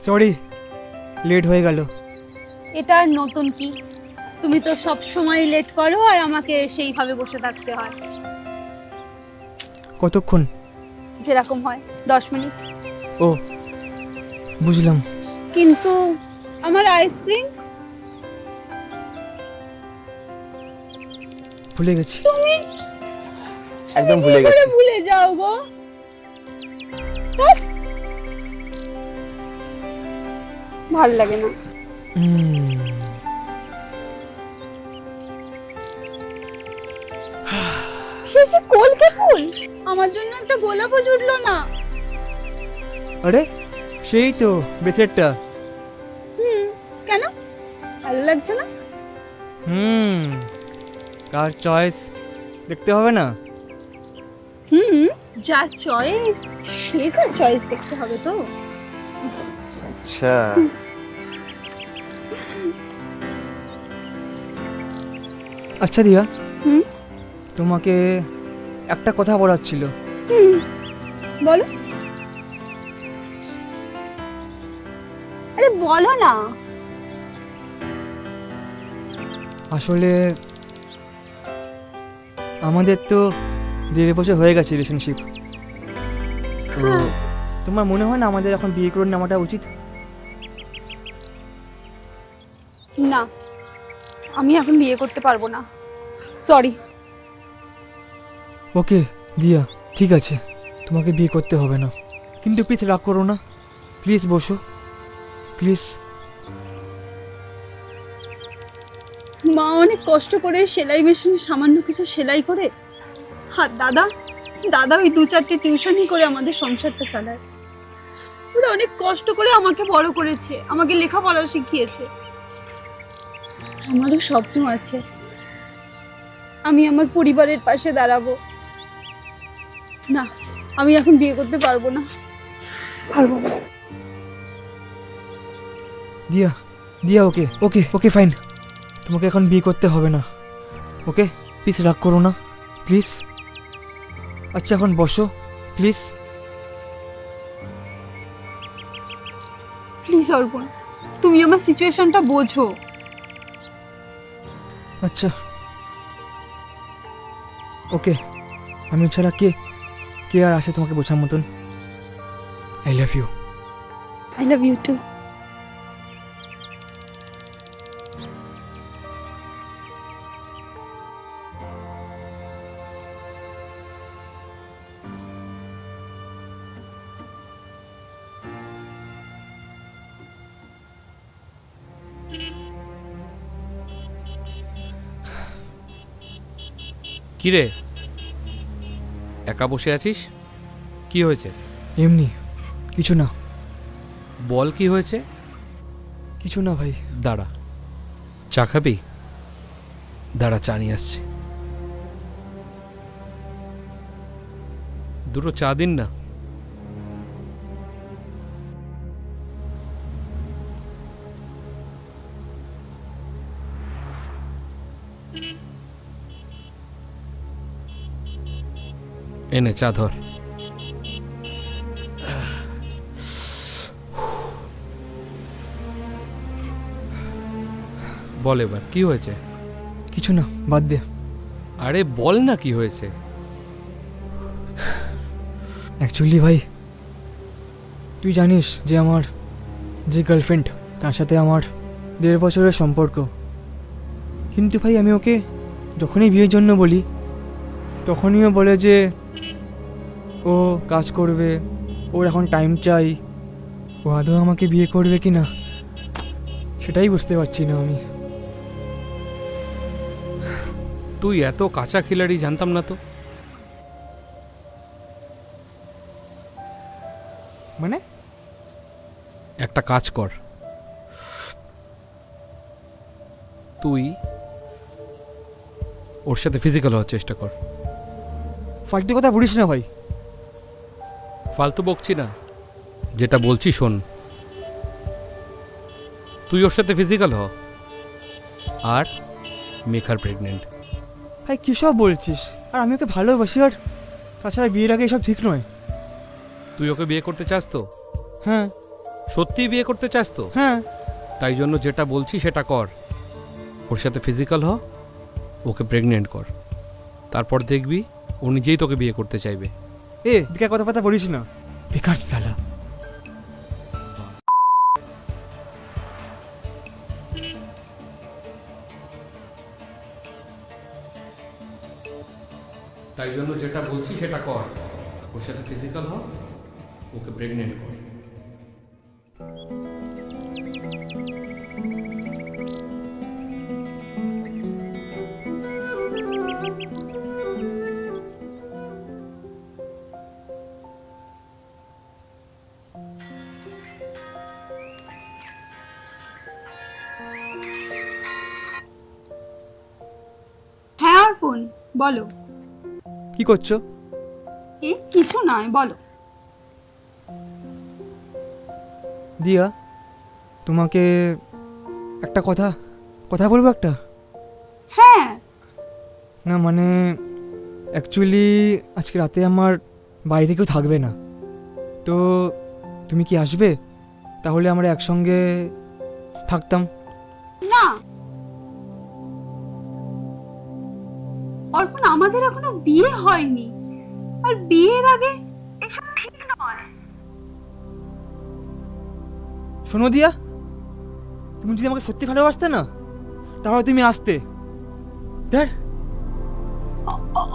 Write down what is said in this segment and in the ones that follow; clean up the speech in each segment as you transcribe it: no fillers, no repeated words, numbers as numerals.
Sorry, late হয়ে গেল। এটা আর নতুন কি? তুমি তো সব সময় লেট করো আর আমাকে সেইভাবে বসে থাকতে হয়। কতক্ষণ? যেরকম হয় 10 মিনিট। ও বুঝলাম। কিন্তু আমার আইসক্রিম? ভুলে গেছি। তুমি একদম ভুলে গেছি। ভুলে যাও গো। ভাল লাগে না। শেষে কলকে ফুল, আমার জন্য একটা গোলাপও জুটলো না। আরে সেই তো ব্রেসলেটটা। কেন ভালো লাগছে না? কার চয়েস দেখতে হবে না? যার চয়েস সে তার চয়েস দেখতে হবে তো। আচ্ছা, আচ্ছা দিয়া, তোমাকে একটা কথা বলার ছিল। বলো। আরে বলো না। আসলে আমাদের তো 1.5 বছর হয়ে গেছে রিলেশনশিপ। তোমার মনে হয় না আমাদের এখন বিয়ে করে নেওয়াটা উচিত? না, আমি এখন বিয়ে করতে পারবো না, সরি। ওকে দিয়া, ঠিক আছে, তোমাকে বিয়ে করতে হবে না, কিন্তু প্লিজ রাগ করো না। প্লিজ বসো, প্লিজ। মা অনেক কষ্ট করে সেলাই মেশিনে সামান্য কিছু সেলাই করে, আর দাদা ওই 2-4টে টিউশনই করে আমাদের সংসারটা চালায়। ওরা অনেক কষ্ট করে আমাকে বড় করেছে, আমাকে লেখাপড়া শিখিয়েছে। আমারও স্বপ্ন আছে, আমি আমার পরিবারের পাশে দাঁড়াবো। না, আমি এখন বিয়ে করতে পারবো না। দিয়া দিয়া, ওকে ওকে ওকে ফাইন, তোমাকে এখন বিয়ে করতে হবে না। ওকে, প্লিজ রাগ করো না, প্লিজ। আচ্ছা এখন বসো, প্লিজ। প্লিজ অর্পণ, তুমি আমার সিচুয়েশনটা বোঝো। আচ্ছা ওকে, আমি ছাড়া কে কে আর আসে তোমাকে বোঝার মতন? I love you. I love you too. কিরে, একা বসে আছিস? কি হয়েছে? এমনি কিছু না। বল কি হয়েছে? কিছু না ভাই। দাঁড়া, চা খাবি? দাঁড়া, চা নিয়ে আসছি। দুটো চা দিন না। এনে চা ধর। বল এবার কি হয়েছে? কিছু না, বাদ দে। আরে বল না কি হয়েছে। অ্যাকচুয়ালি ভাই, তুই জানিস যে আমার যে গার্লফ্রেন্ড, তার সাথে আমার 1.5 বছরের সম্পর্ক, কিন্তু ভাই আমি ওকে যখনই বিয়ের জন্য বলি তখনই ও বলে যে ও কাজ করবে, ওর এখন টাইম চাই। ও আদৌ আমাকে বিয়ে করবে কি না সেটাই বুঝতে পারছি না আমি। তুই এত কাঁচা খিলাড়ি জানতাম না তো। মানে একটা কাজ কর, তুই ওর সাথে ফিজিক্যাল হওয়ার চেষ্টা কর। ফালতু কথা বলিস না ভাই। ফালতু বকছি না, যেটা বলছি শোন। তুই ওর সাথে ফিজিক্যাল হ আর মেঘার প্রেগনেন্ট। ভাই কী সব বলছিস? আর আমি ওকে ভালোবাসি, আর তাছাড়া বিয়ের আগে এসব ঠিক নয়। তুই ওকে বিয়ে করতে চাস তো? হ্যাঁ সত্যিই বিয়ে করতে চাস তো? হ্যাঁ। তাই জন্য যেটা বলছি সেটা কর। ওর সাথে ফিজিক্যাল হ, ওকে প্রেগনেন্ট কর, তারপর দেখবি ও নিজেই তোকে বিয়ে করতে চাইবে। বেকার কথা বলিস না, বেকার শালা। তাই জন্য যেটা বলছি সেটা কর। ওর সাথে ফিজিক্যাল হ, ওকে প্রেগনেন্ট কর। হ্যাঁ অর্পণ, বলো। কি করছো? কিছু নয়, বলো। দিয়া, তোমাকে একটা কথা কথা বলবো একটা। হ্যাঁ। না মানে অ্যাকচুয়ালি আজকে রাতে আমার বাড়িতে কেউ থাকবে না, তো তুমি কি আসবে? তাহলে আমরা একসঙ্গে থাকতাম। না অর্পণ, আমাদের এখনো বিয়ে হয়নি, আর বিয়ের আগে এসব ঠিক নয়। শোনো দিয়া, তুমি যদি আমাকে সত্যি ভালোবাসতে না তাহলে তুমি আসতে। ধর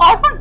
অর্পণ,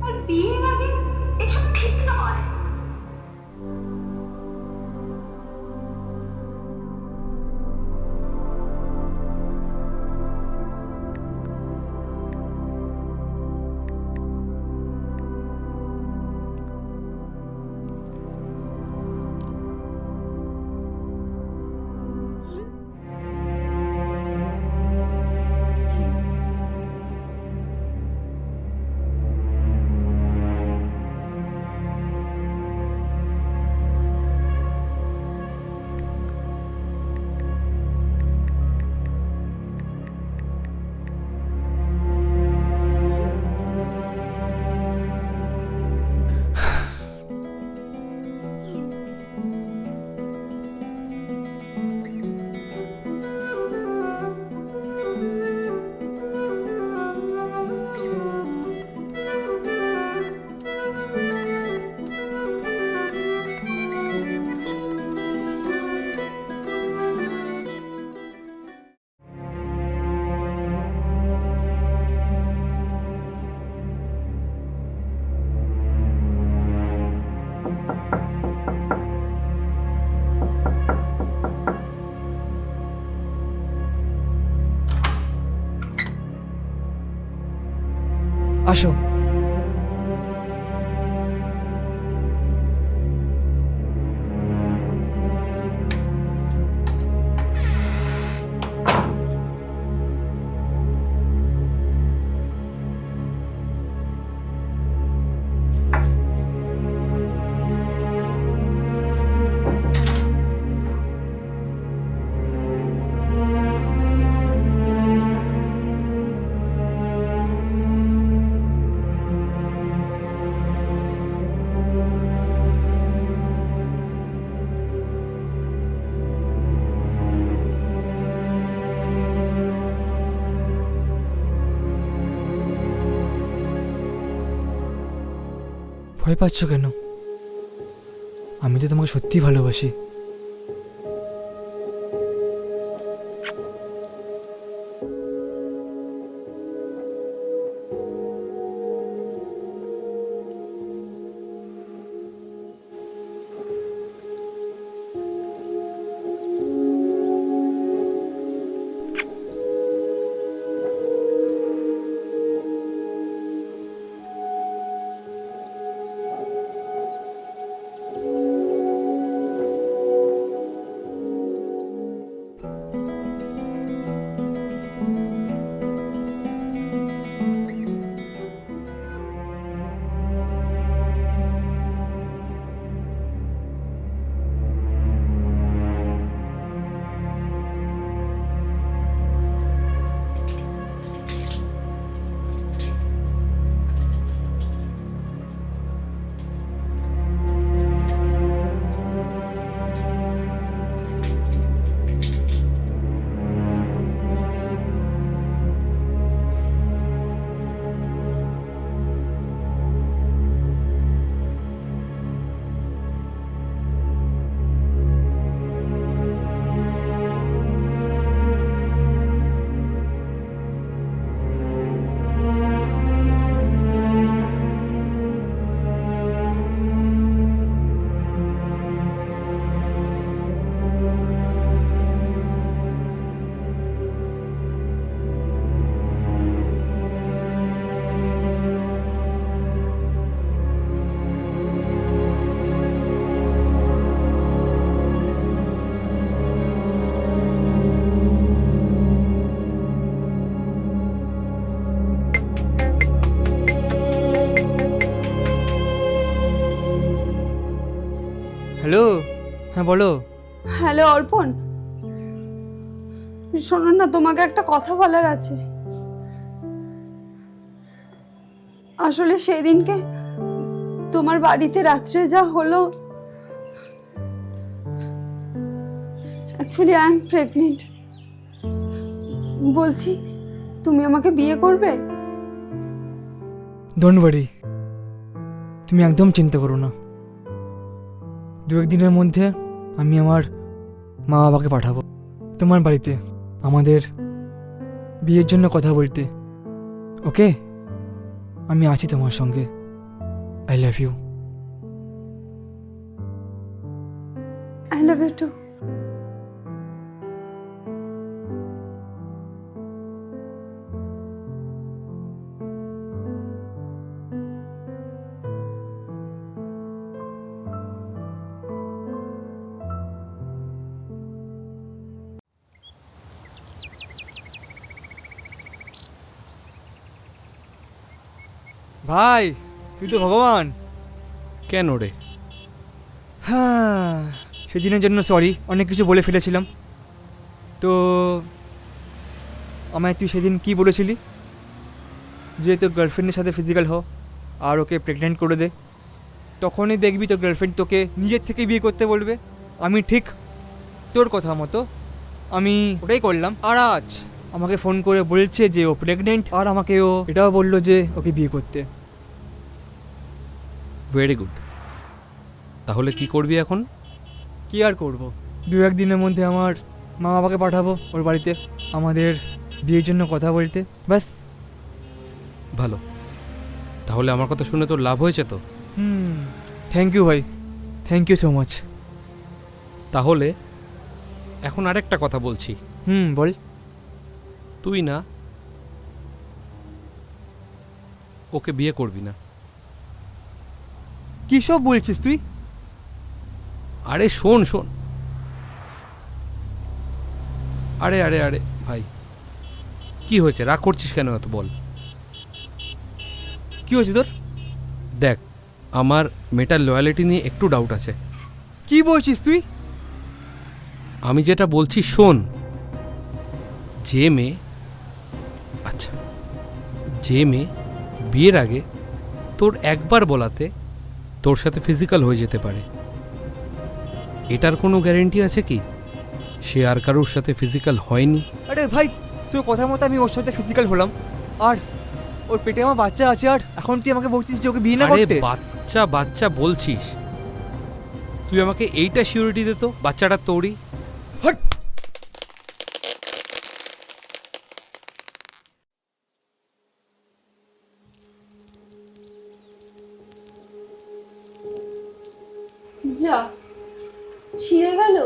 আর বিয়ের আগে এসব ঠিক নয়। আসো। ভয় পাচ্ছ কেন? আমি তো তোমাকে সত্যিই ভালোবাসি। হ্যালো, হ্যাঁ বলো। হ্যালো অর্পণ, শোনো না, তোমাকে একটা কথা বলার আছে। আসলে সেদিনকে তোমার বাড়িতে রাত্রে যা হলো, অ্যাকচুয়ালি আই এম প্রেগনেন্ট। বলছি, তুমি আমাকে বিয়ে করবে? ডোন্ট ওয়ারি, তুমি একদম চিন্তা করো না। দু একদিনের মধ্যে আমি আমার মা বাবাকে পাঠাবো তোমার বাড়িতে আমাদের বিয়ের জন্য কথা বলতে। ওকে, আমি আছি তোমার সঙ্গে। I love you. I love you too. ভাই, তুই তো ভগবান। কেন রে? হ্যাঁ, সেদিনের জন্য সরি, অনেক কিছু বলে ফেলেছিলাম। তো আমায় তুই সেদিন কি বলেছিলি যে তোর গার্লফ্রেন্ডের সাথে ফিজিক্যাল হ আর ওকে প্রেগনেন্ট করে দে, তখনই দেখবি তোর গার্লফ্রেন্ড তোকে নিজের থেকে বিয়ে করতে বলবে। আমি ঠিক তোর কথা মতো আমি ওটাই করলাম। আর আজ আমাকে ফোন করে বলছে যে ও প্রেগনেন্ট, আর আমাকে ও এটাও বললো যে ওকে বিয়ে করতে। Very good. তাহলে কি করবি এখন? কি আর করব, দু একদিনের মধ্যে আমার মা বাবাকে পাঠাবো ওর বাড়িতে আমাদের বিয়ের জন্য কথা বলতে, ব্যাস। ভালো, তাহলে আমার কথা শুনে তোর লাভ হয়েছে তো? থ্যাংক ইউ ভাই, থ্যাংক ইউ সো মাচ। তাহলে এখন আরেকটা কথা বলছি। বল। তুই না ওকে বিয়ে করবি না। কী সব বলছিস তুই? আরে শোন শোন, আরে আরে আরে ভাই, কি হয়েছে? রাগ করছিস কেন এত? বল কি হয়েছে তোর? দেখ, আমার মেয়েটার লয়ালিটি নিয়ে একটু ডাউট আছে। কি বলছিস তুই? আমি যেটা বলছি শোন। যে মেয়ে বিয়ের আগে তোর একবার বলাতে তোর সাথে ফিজিক্যাল হয়ে যেতে পারে, এটার কোনো গ্যারেন্টি আছে কি সে আর কারোর সাথে ফিজিক্যাল হয়নি? আরে ভাই, তোর কথা মতো আমি ওর সাথে ফিজিক্যাল হলাম, আর ও ওর পেটে আমার বাচ্চা আছে আর এখন তুই আমাকে বলছিস যে ওকে বিয়ে না আরে করতে? বাচ্চা বাচ্চা বলছিস, তুই আমাকে এইটা সিউরিটি দে তো বাচ্চাটা তোরই। হট! যা, ছিঁড়ে গেল।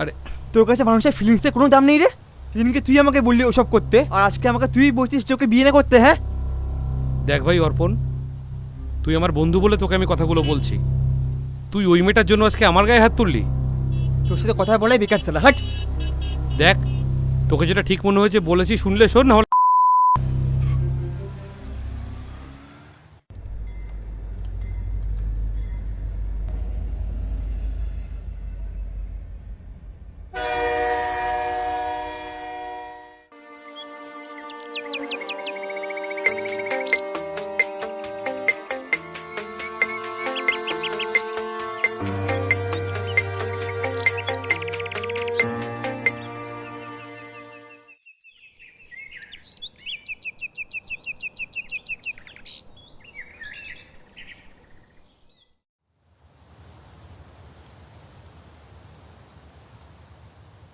আরে তোর কাছে মানুষের ফিলিংসের কোনো দাম নেই রে? সেদিনকে তুই আমাকে বললি ওসব করতে, আর আজকে আমাকে তুই বলছিস যে ওকে বিয়ে না করতে। হ্যাঁ দেখ ভাই অর্পণ, তুই আমার বন্ধু বলে তোকে আমি কথাগুলো বলছি, তুই ওই মেয়েটার জন্য আজকে আমার গায়ে হাত তুললি? তোর সাথে কথা বলাই বেকার ছিল। হাট! দেখ, তোকে যেটা ঠিক মনে হয়েছে বলেছি, শুনলে শোন, না হলে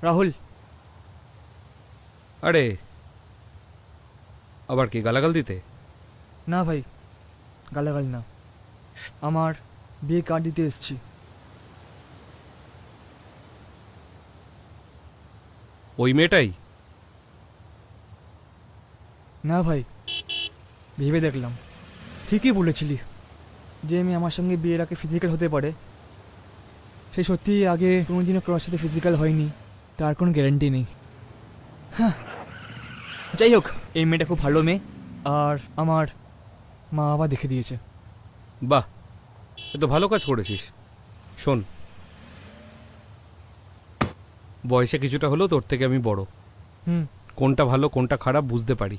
রাহুল, আরে আবার কি গালাগাল দিতে? না ভাই, গালাগাল না, আমার বিয়ে কার্ড দিতে এসেছি। ওই মেয়েটাই? না ভাই, ভেবে দেখলাম, ঠিকই বলেছিলি যে মেয়ে আমার সঙ্গে বিয়ের আগে ফিজিক্যাল হতে পারে, সে সত্যিই আগে কোনোদিনও কারোর সাথে ফিজিক্যাল হয়নি, তার কোনো গ্যারান্টি নেই। হ্যাঁ, যাই হোক, এই মেয়েটা খুব ভালো মেয়ে, আর আমার মা বাবা দেখে দিয়েছে। বাহ, এ তো ভালো কাজ করেছিস। শোন, বয়সে কিছুটা হলেও তোর থেকে আমি বড়, হুম, কোনটা ভালো কোনটা খারাপ বুঝতে পারি।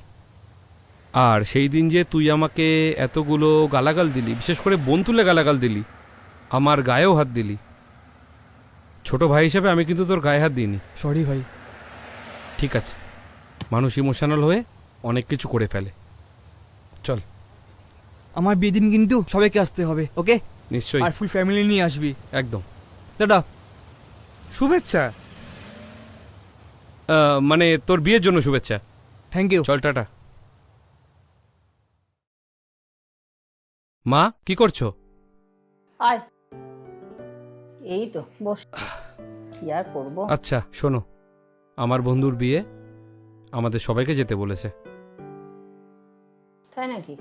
আর সেই দিন যে তুই আমাকে এতগুলো গালাগাল দিলি, বিশেষ করে বোন তুলে গালাগাল দিলি, আমার গায়েও হাত দিলি, ছোট ভাই হিসেবে আমি কিন্তু তোর গায়ে হাত দিইনি। সরি ভাই। ঠিক আছে, মানুষ ইমোশনাল হয়ে অনেক কিছু করে ফেলে। চল। আমার বিয়ে দিন কিন্তু সবাইকে আসতে হবে, ওকে? নিশ্চয়ই, আর ফুল ফ্যামিলি নিয়ে আসবি। একদম। দাদা, শুভেচ্ছা। মানে তোর বিয়ের জন্য শুভেচ্ছা। Thank you. চল, টাটা। মা, কি করছো? আয়, এই তো বস, কি আর করবো। আচ্ছা শোনো, আমার বন্ধুর বিয়ে, আমাদের সবাইকে যেতে বলেছে। তাই নাকি?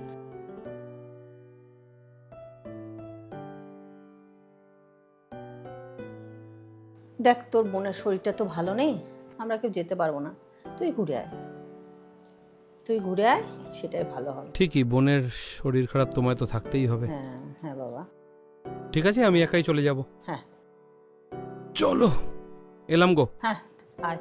দেখ, তোর বোনের শরীরটা তো ভালো নেই, আমরা কেউ যেতে পারবো না, তুই ঘুরে আয়, তুই ঘুরে আয়, সেটাই ভালো হবে। ঠিকই, বোনের শরীর খারাপ, তোমায় তো থাকতেই হবে। হ্যাঁ হ্যাঁ বাবা। ঠিক আছে, আমি একাই চলে যাব। হ্যাঁ চলো, এলাম গো। হ্যাঁ, আয়।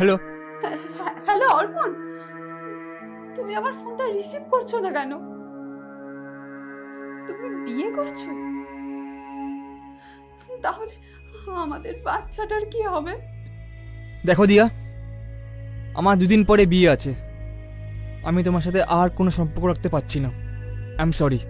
হ্যালো। হ্যালো অর্পণ, তুমি আমার ফোনটা রিসিভ করছো না কেন? তুমি বিয়ে করছো? তাহলে আমাদের বাচ্চাটার কি হবে? দেখো দিয়া, আমার 2 দিন পরে বিয়ে আছে। আমি তোমার সাথে আর কোনো সম্পর্ক রাখতে পারছি না। I am sorry.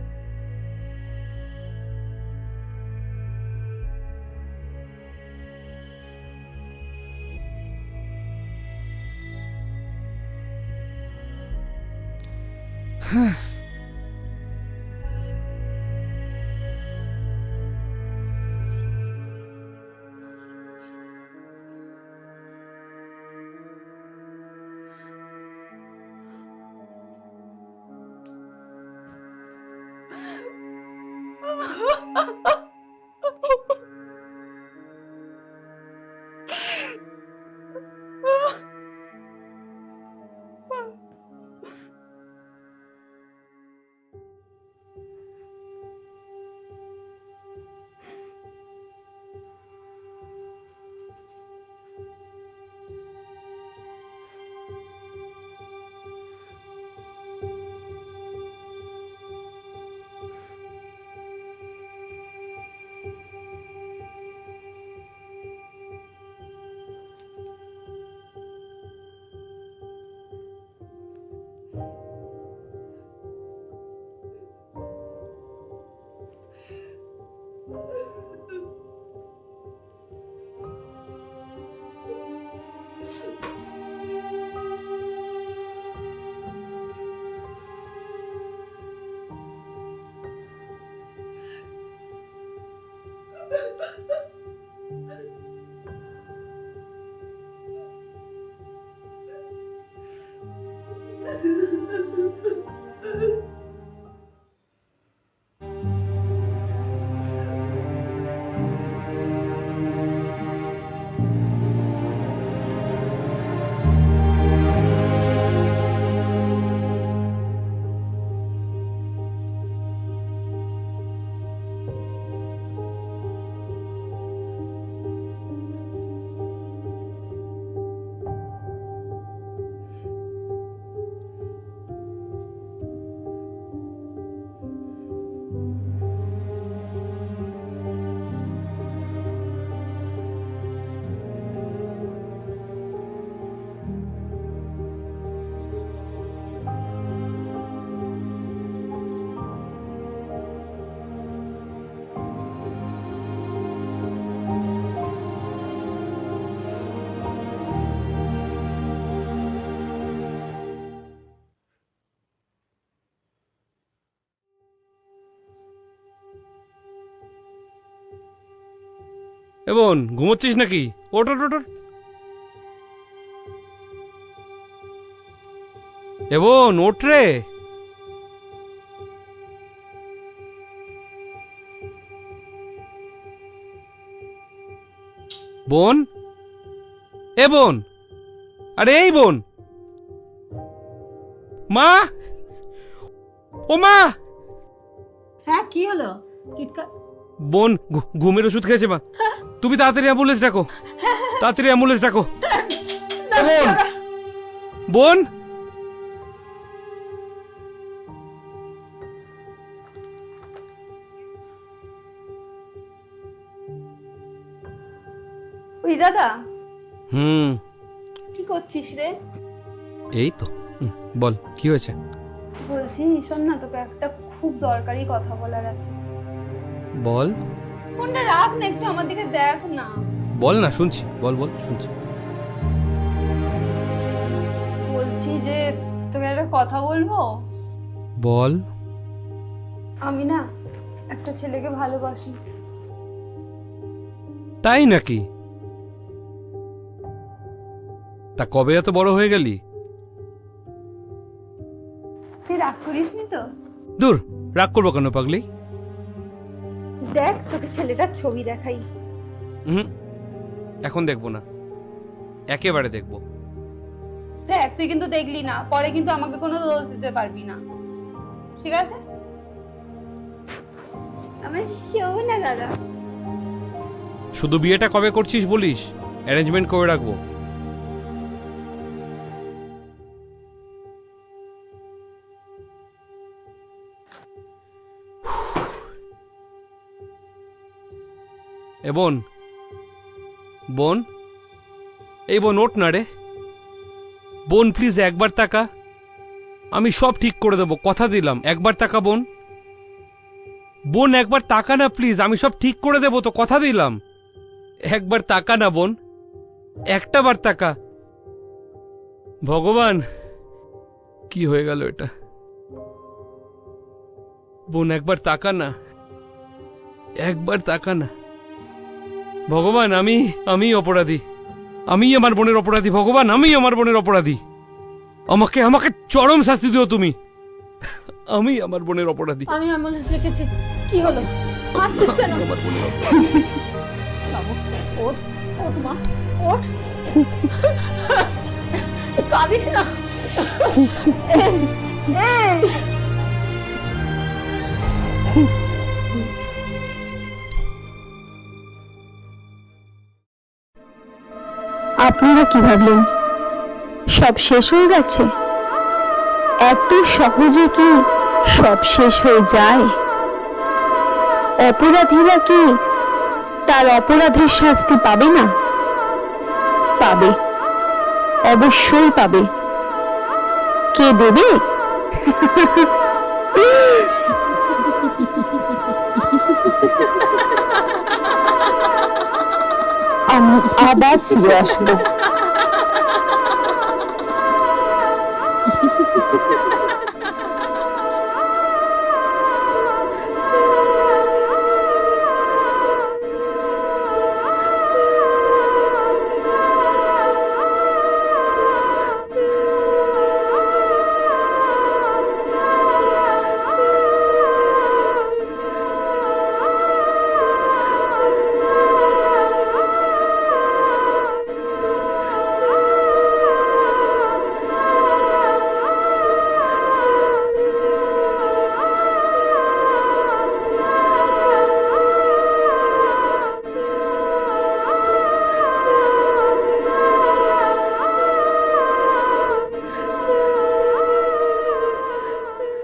এ বোন, ঘুমোচ্ছিস নাকি? ওঠ ওঠ ওঠ ওঠ। এ বোন, ওঠ রে। বোন, এ বোন, আরে এই বোন। মা, ও মা। হ্যাঁ, কি হলো? চিৎকার! বোন ঘুমের ওষুধ খেয়েছে মা। তুমি তাড়াতাড়ি অ্যাম্বুলেন্স ডাকো, তাড়াতাড়ি অ্যাম্বুলেন্স ডাকো। বোন, বোন। ওই দাদা, হুম, কি করছিস রে? এই তো। বল, কি হয়েছে? বলছি শোন না, তোকে একটা খুব দরকারি কথা বলার আছে। বল। ফোনটা রাখ না, একটু আমার দিকে দেখ না। বল না, শুনছি। বল বল, শুনছি। বলছি যে তোকে একটা কথা বলবো। বল। আমি না একটা ছেলেকে ভালোবাসি। তাই নাকি? তা কবে এত বড় হয়ে গেলি? তুই রাগ করিসনি তো? দূর, রাগ করবো কেন পাগলি? দেখ, তোকে ছেলেটার ছবি দেখাই। হুম, এখন দেখবো না, একেবারে দেখবো। দেখ, তুই কিন্তু দেখলি না, পরে কিন্তু আমাকে কোনো দোষ দিতে পারবি না, ঠিক আছে? আমার শোনা দাদা। শুধু বিয়েটা কবে করছিস বলিস, অ্যারেঞ্জমেন্ট করে রাখবো। এ বোন, বোন, এই বোন ওঠ না রে। বোন প্লিজ একবার তাকা, আমি সব ঠিক করে দেবো, কথা দিলাম। একবার তাকা বোন, বোন একবার তাকা না প্লিজ, আমি সব ঠিক করে দেবো তো, কথা দিলাম। একবার তাকা না বোন, একটা বার তাকা। ভগবান, কি হয়ে গেল এটা? বোন একবার তাকা না, একবার তাকা না। ভগবান, আমি অপরাধী, আমি আমার বোনের অপরাধী। ভগবান, আমি আমার বোনের অপরাধী, আমাকে আমাকে চরম শাস্তি দিও তুমি। আমি আমার বোনের অপরাধী। আমি অ্যাম্বুলেন্স রেখেছি। কি হলো? হাঁটছিস কেন? আমার বোনের অপরাধী। বাবু, ওঠ, ওঠ মা, ওঠ। কাঁদিস না। এই, এই। আপনারা কি ভাবলেন সব শেষ হয়ে গেছে? এত সহজে কি সব শেষ হয়ে যায়? অপরাধীরা কি তার অপরাধের শাস্তি পাবে না? পাবে, অবশ্যই পাবে। কে দেবে? আমি আবার ফিরে আসবো।